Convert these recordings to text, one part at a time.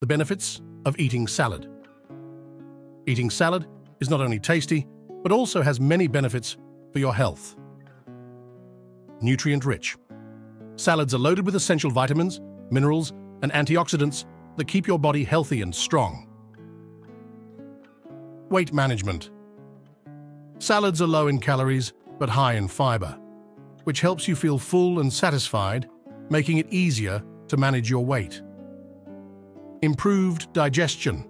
The benefits of eating salad. Eating salad is not only tasty, but also has many benefits for your health. Nutrient-rich. Salads are loaded with essential vitamins, minerals, and antioxidants that keep your body healthy and strong. Weight management. Salads are low in calories, but high in fiber, which helps you feel full and satisfied, making it easier to manage your weight. Improved digestion.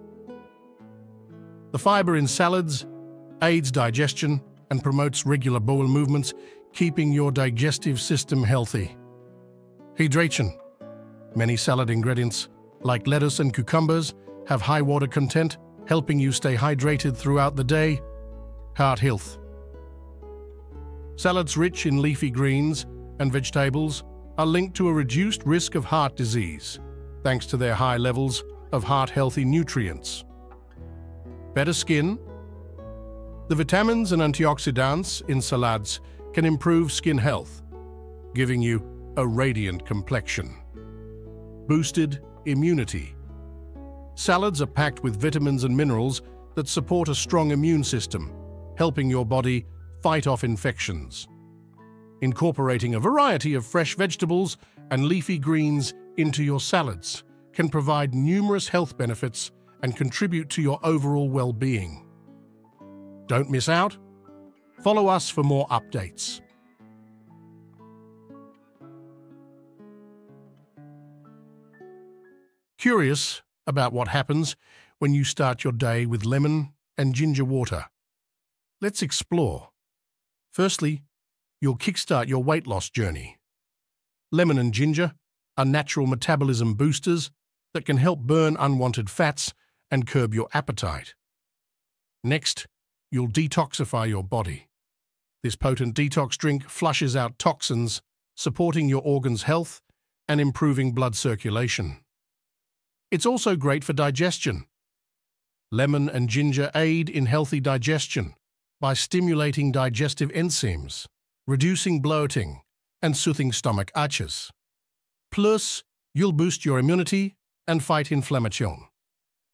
The fiber in salads aids digestion and promotes regular bowel movements, keeping your digestive system healthy. Hydration. Many salad ingredients, like lettuce and cucumbers, have high water content, helping you stay hydrated throughout the day. Heart health. Salads rich in leafy greens and vegetables are linked to a reduced risk of heart disease, thanks to their high levels of heart-healthy nutrients. Better skin. The vitamins and antioxidants in salads can improve skin health, giving you a radiant complexion. Boosted immunity. Salads are packed with vitamins and minerals that support a strong immune system, helping your body fight off infections. Incorporating a variety of fresh vegetables and leafy greens into your salads can provide numerous health benefits and contribute to your overall well-being. Don't miss out. Follow us for more updates. Curious about what happens when you start your day with lemon and ginger water? Let's explore. Firstly, you'll kickstart your weight loss journey. Lemon and ginger are natural metabolism boosters that can help burn unwanted fats and curb your appetite. Next, you'll detoxify your body. This potent detox drink flushes out toxins, supporting your organs' health and improving blood circulation. It's also great for digestion. Lemon and ginger aid in healthy digestion by stimulating digestive enzymes, reducing bloating, and soothing stomach aches. Plus, you'll boost your immunity and fight inflammation.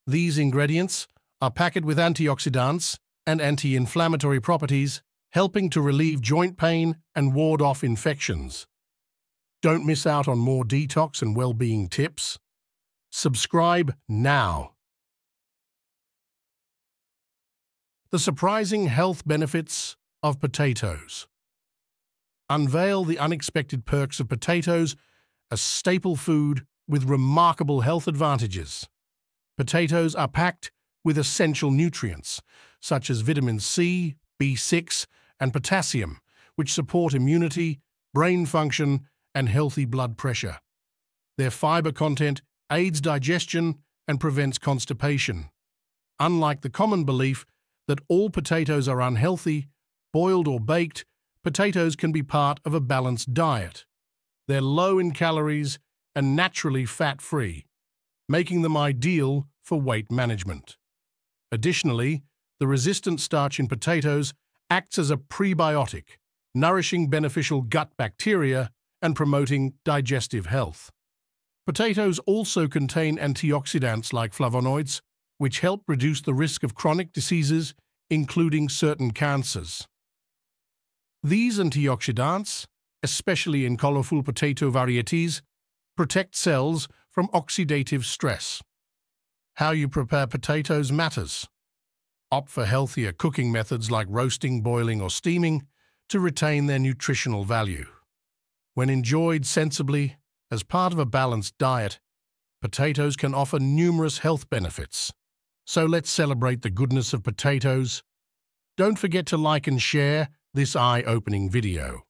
These ingredients are packed with antioxidants and anti-inflammatory properties, helping to relieve joint pain and ward off infections. Don't miss out on more detox and well-being tips. Subscribe now. The surprising health benefits of potatoes. Unveil the unexpected perks of potatoes, a staple food with remarkable health advantages. Potatoes are packed with essential nutrients, such as vitamin C, B6, and potassium, which support immunity, brain function, and healthy blood pressure. Their fiber content aids digestion and prevents constipation. Unlike the common belief that all potatoes are unhealthy, boiled or baked, potatoes can be part of a balanced diet. They're low in calories and naturally fat-free, making them ideal for weight management. Additionally, the resistant starch in potatoes acts as a prebiotic, nourishing beneficial gut bacteria and promoting digestive health. Potatoes also contain antioxidants like flavonoids, which help reduce the risk of chronic diseases, including certain cancers. These antioxidants, especially in colorful potato varieties, protect cells from oxidative stress. How you prepare potatoes matters. Opt for healthier cooking methods like roasting, boiling, or steaming to retain their nutritional value. When enjoyed sensibly, as part of a balanced diet, potatoes can offer numerous health benefits. So let's celebrate the goodness of potatoes. Don't forget to like and share this eye-opening video.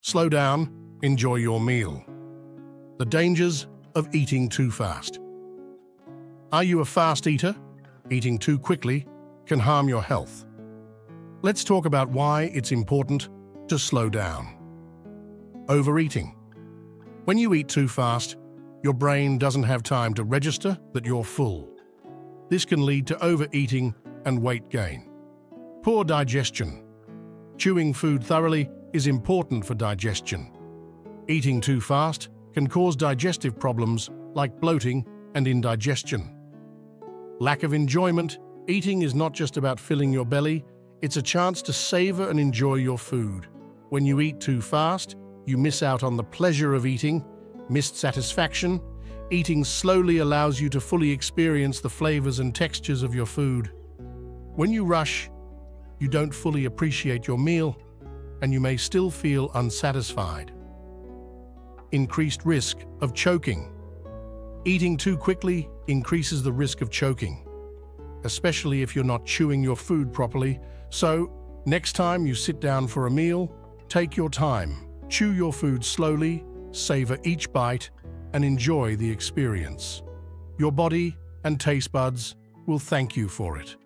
Slow down, enjoy your meal. The dangers of eating too fast. Are you a fast eater? Eating too quickly can harm your health. Let's talk about why it's important to slow down. Overeating. When you eat too fast, your brain doesn't have time to register that you're full. This can lead to overeating and weight gain. Poor digestion. Chewing food thoroughly is important for digestion. Eating too fast can cause digestive problems like bloating and indigestion. Lack of enjoyment. Eating is not just about filling your belly, it's a chance to savor and enjoy your food. When you eat too fast, you miss out on the pleasure of eating, missed satisfaction. Eating slowly allows you to fully experience the flavors and textures of your food. When you rush, you don't fully appreciate your meal, and you may still feel unsatisfied. Increased risk of choking. Eating too quickly increases the risk of choking, especially if you're not chewing your food properly. So, next time you sit down for a meal, take your time, chew your food slowly, savor each bite, and enjoy the experience. Your body and taste buds will thank you for it.